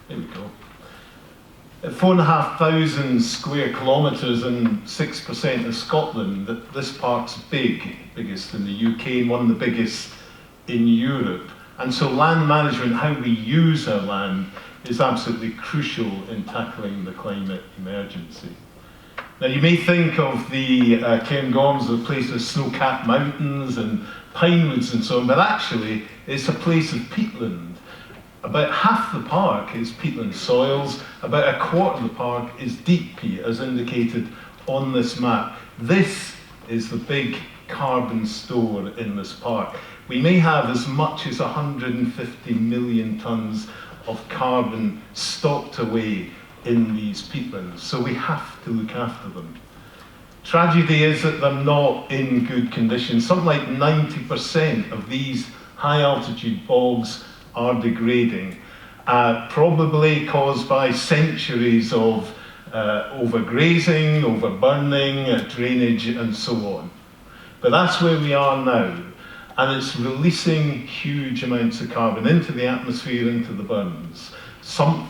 There we go. At 4,500 square kilometres and 6% of Scotland, this park's biggest in the UK and one of the biggest in Europe. And so land management, how we use our land, is absolutely crucial in tackling the climate emergency. Now you may think of the Cairngorms as a place of snow-capped mountains and pine woods and so on, but actually it's a place of peatland. About half the park is peatland soils, about a quarter of the park is deep peat, as indicated on this map. This is the big carbon store in this park. We may have as much as 150 million tonnes of carbon stocked away in these peatlands, so we have to look after them. Tragedy is that they're not in good condition. Something like 90% of these high altitude bogs are degrading, probably caused by centuries of overgrazing, overburning, drainage and so on. But that's where we are now, and it's releasing huge amounts of carbon into the atmosphere, into the burns.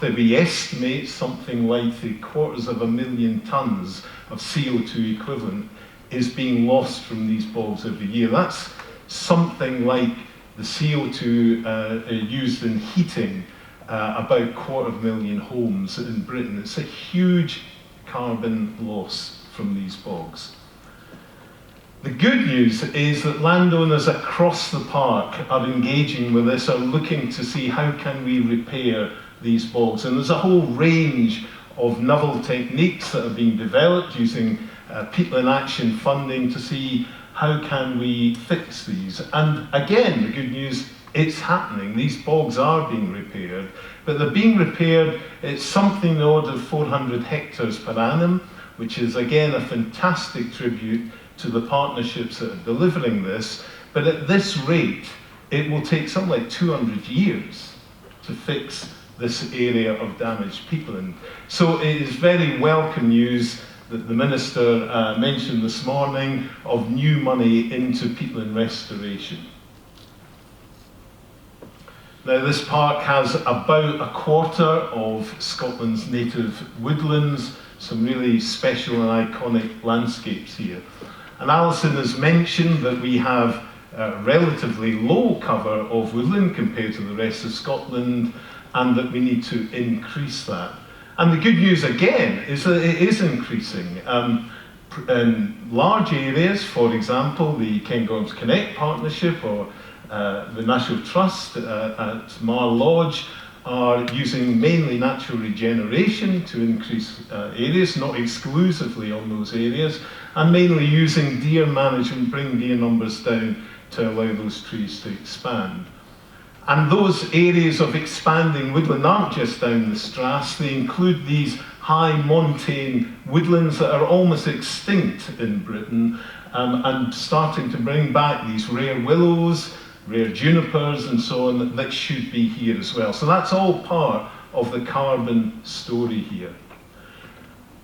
We estimate something like 750,000 tonnes of CO2 equivalent is being lost from these bogs every year. That's something like the CO2 used in heating about 250,000 homes in Britain. It's a huge carbon loss from these bogs. The good news is that landowners across the park are engaging with this, are looking to see how can we repair these bogs. And there's a whole range of novel techniques that are being developed using peatland action funding to see how can we fix these. And again, the good news, it's happening. These bogs are being repaired, but they're being repaired at something in the order of 400 hectares per annum, which is again a fantastic tribute to the partnerships that are delivering this. But at this rate, it will take something like 200 years to fix this area of damaged peatland. So it is very welcome news that the Minister mentioned this morning of new money into peatland restoration. Now this park has about a quarter of Scotland's native woodlands, some really special and iconic landscapes here. And Alison has mentioned that we have relatively low cover of woodland compared to the rest of Scotland, and that we need to increase that. And the good news again is that it is increasing. In large areas, for example, the Cairngorms Connect partnership or the National Trust at Mar Lodge are using mainly natural regeneration to increase areas, not exclusively on those areas, and mainly using deer management, bring deer numbers down to allow those trees to expand. And those areas of expanding woodland aren't just down the Strath, they include these high montane woodlands that are almost extinct in Britain, and starting to bring back these rare willows, rare junipers and so on that should be here as well. So that's all part of the carbon story here.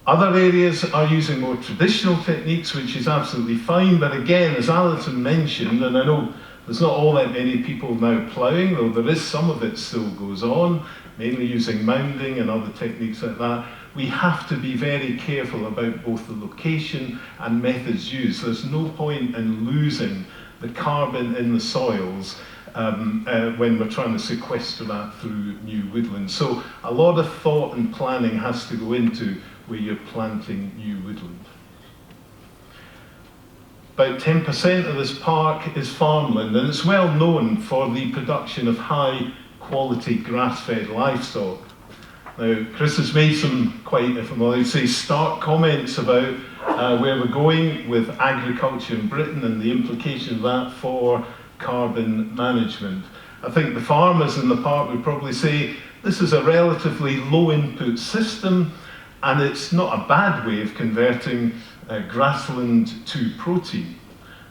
Other areas are using more traditional techniques, which is absolutely fine, but again, as Alison mentioned, and I know there's not all that many people now ploughing, though there is some of it still goes on, mainly using mounding and other techniques like that. We have to be very careful about both the location and methods used. There's no point in losing the carbon in the soils when we're trying to sequester that through new woodland. So a lot of thought and planning has to go into where you're planting new woodland. About 10% of this park is farmland, and it's well known for the production of high quality grass-fed livestock. Now, Chris has made some quite, if I'm allowed to say, stark comments about where we're going with agriculture in Britain and the implication of that for carbon management. I think the farmers in the park would probably say this is a relatively low input system, and it's not a bad way of converting grassland to protein.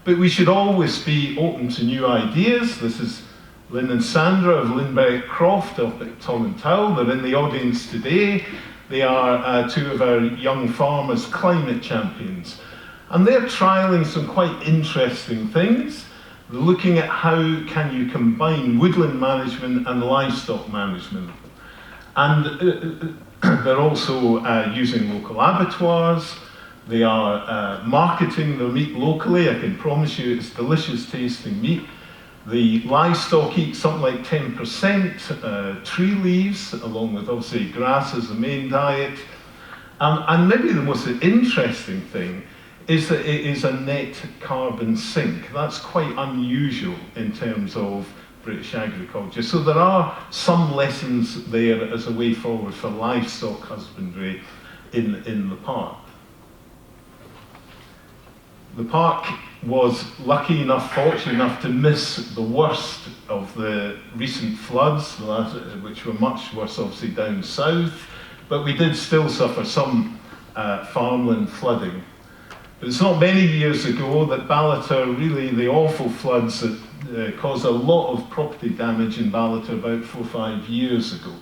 But we should always be open to new ideas. This is Lynn and Sandra of Lynberwick Croft up at Tolentowel. They're in the audience today. They are two of our young farmers' climate champions. And they're trialling some quite interesting things. They're looking at how can you combine woodland management and livestock management. And they're also using local abattoirs. They are marketing their meat locally. I can promise you it's delicious tasting meat. The livestock eat something like 10% tree leaves, along with obviously grass as the main diet. And maybe the most interesting thing is that it is a net carbon sink. That's quite unusual in terms of British agriculture. So there are some lessons there as a way forward for livestock husbandry in the park. The park was lucky enough, fortunate enough to miss the worst of the recent floods, which were much worse obviously down south, but we did still suffer some farmland flooding. But it's not many years ago that Ballater, really the awful floods that caused a lot of property damage in Ballater about 4 or 5 years ago.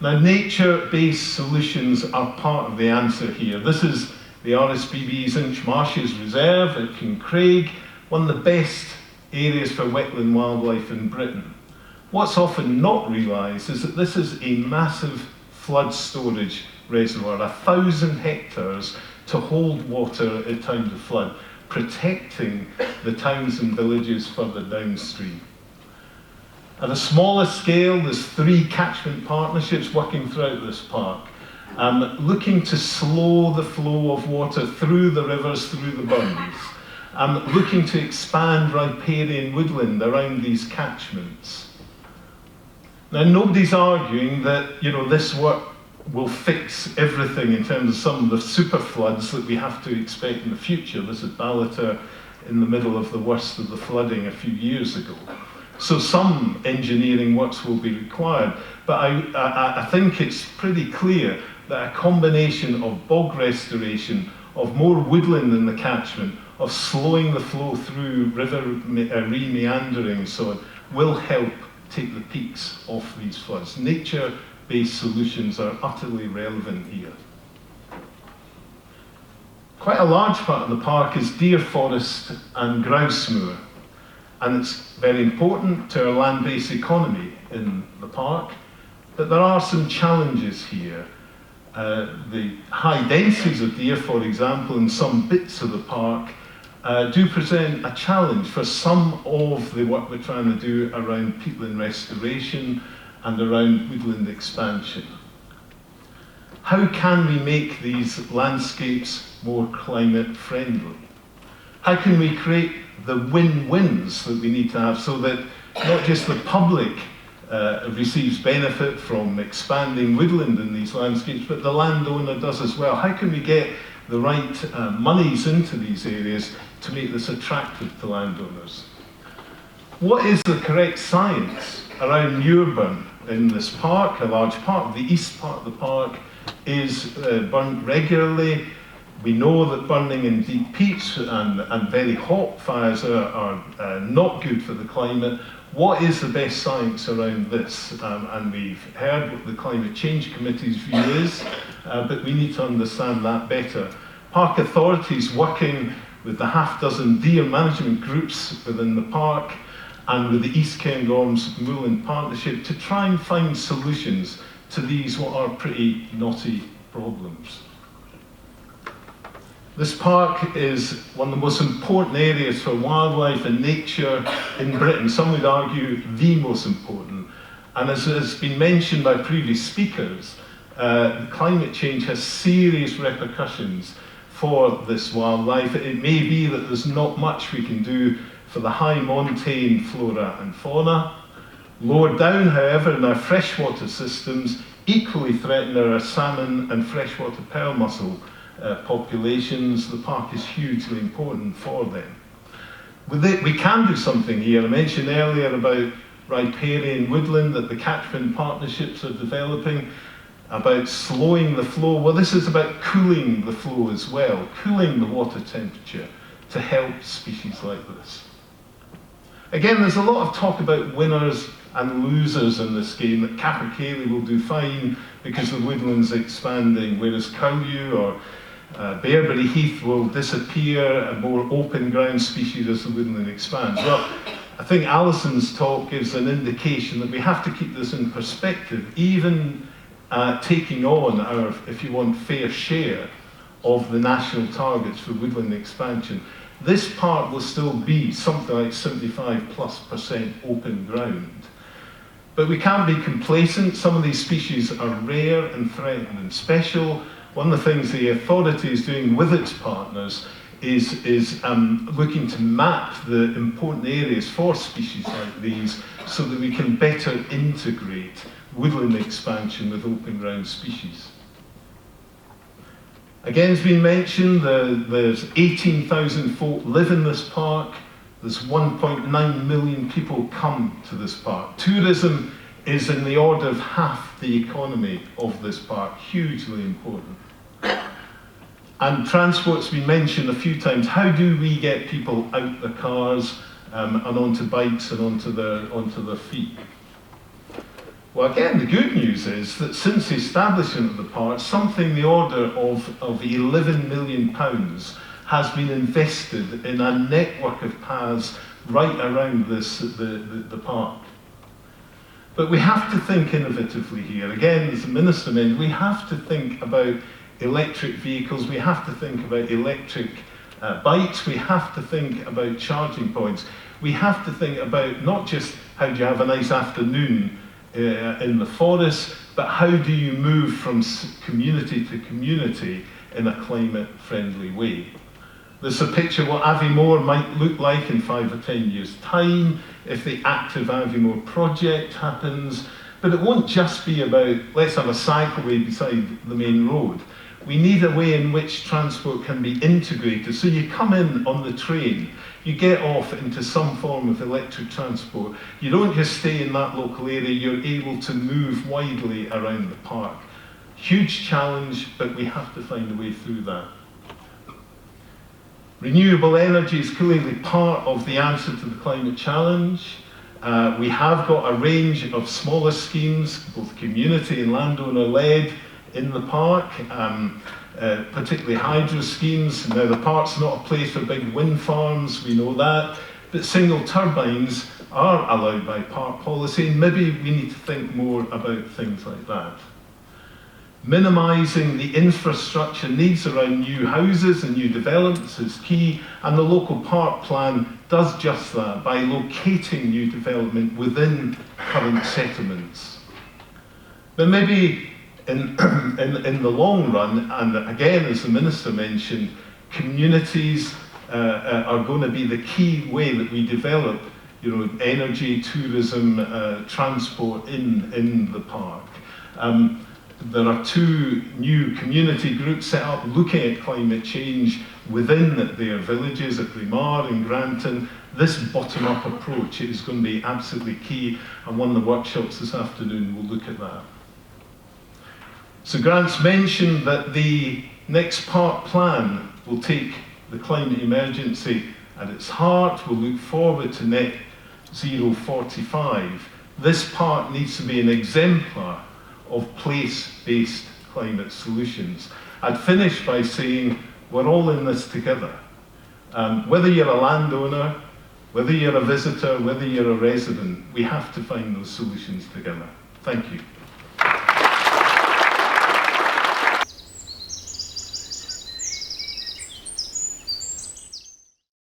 Now, nature-based solutions are part of the answer here. This is the RSPB's Inch Marshes Reserve at Kincraig, one of the best areas for wetland wildlife in Britain. What's often not realised is that this is a massive flood storage reservoir, 1,000 hectares to hold water at times of flood, protecting the towns and villages further downstream. At a smaller scale, there's 3 catchment partnerships working throughout this park, looking to slow the flow of water through the rivers, through the burns, looking to expand riparian woodland around these catchments. Now, nobody's arguing that this work will fix everything in terms of some of the super floods that we have to expect in the future. This is Ballater in the middle of the worst of the flooding a few years ago. So some engineering works will be required, but I think it's pretty clear that a combination of bog restoration, of more woodland in the catchment, of slowing the flow through river re-meandering and so on, will help take the peaks off these floods. Nature-based solutions are utterly relevant here. Quite a large part of the park is deer forest and grouse moor, and it's very important to our land-based economy in the park, but there are some challenges here. The high densities of deer, for example, in some bits of the park do present a challenge for some of the work we're trying to do around peatland restoration and around woodland expansion. How can we make these landscapes more climate friendly? How can we create the win-wins that we need to have so that not just the public receives benefit from expanding woodland in these landscapes, but the landowner does as well? How can we get the right monies into these areas to make this attractive to landowners? What is the correct science around muirburn in this park? A large part of the east part of the park is burnt regularly. We know that burning in deep peats and very hot fires are not good for the climate. What is the best science around this? And we've heard what the Climate Change Committee's view is, but we need to understand that better. Park authorities working with the half-dozen deer management groups within the park and with the East Cairngorms Moorland Partnership to try and find solutions to these what are pretty knotty problems. This park is one of the most important areas for wildlife and nature in Britain. Some would argue the most important. And as has been mentioned by previous speakers, climate change has serious repercussions for this wildlife. It may be that there's not much we can do for the high montane flora and fauna. Lower down, however, in our freshwater systems, equally threatened are our salmon and freshwater pearl mussel populations. The park is hugely important for them. We can do something here. I mentioned earlier about riparian woodland that the catchment partnerships are developing, about slowing the flow. Well, this is about cooling the flow as well, cooling the water temperature to help species like this. Again, there's a lot of talk about winners and losers in this game, that Capercaillie will do fine because the woodland's expanding, whereas Curlew or Bearberry Heath will disappear, a more open ground species as the woodland expands. Well, I I think Alison's talk gives an indication that we have to keep this in perspective, even taking on our, if you want, fair share of the national targets for woodland expansion. This park will still be something like 75+% open ground. But we can't be complacent. Some of these species are rare and threatened and special. One of the things the authority is doing with its partners is looking to map the important areas for species like these so that we can better integrate woodland expansion with open ground species. Again, it's been mentioned, there's 18,000 folk live in this park. There's 1.9 million people come to this park. Tourism is in the order of half the economy of this park, hugely important. And transport's been mentioned a few times. How do we get people out their cars and onto bikes and onto their feet? Well, again, the good news is that since the establishment of the park, something in the order of £11 million has been invested in a network of paths right around the park. But we have to think innovatively here. Again, as the Minister mentioned, we have to think about electric vehicles, we have to think about electric bikes, we have to think about charging points. We have to think about not just how do you have a nice afternoon in the forest, but how do you move from community to community in a climate-friendly way. There's a picture of what Aviemore might look like in 5 or 10 years' time if the active Aviemore project happens. But it won't just be about, let's have a cycleway beside the main road. We need a way in which transport can be integrated. So you come in on the train, you get off into some form of electric transport. You don't just stay in that local area, you're able to move widely around the park. Huge challenge, but we have to find a way through that. Renewable energy is clearly part of the answer to the climate challenge. We have got a range of smaller schemes, both community and landowner-led, in the park, particularly hydro schemes. Now, the park's not a place for big wind farms, we know that, but single turbines are allowed by park policy, and maybe we need to think more about things like that. Minimising the infrastructure needs around new houses and new developments is key, and the local park plan does just that by locating new development within current settlements. But maybe in the long run, and again, as the Minister mentioned, communities are going to be the key way that we develop, energy, tourism, transport in the park. There are 2 new community groups set up looking at climate change within their villages at Grimar and Granton. This bottom-up approach is going to be absolutely key, and one of the workshops this afternoon will look at that. So Grant's mentioned that the next park plan will take the climate emergency at its heart. We'll look forward to net zero 45. This park needs to be an exemplar of place-based climate solutions. I'd finish by saying we're all in this together. Whether you're a landowner, whether you're a visitor, whether you're a resident, we have to find those solutions together. Thank you.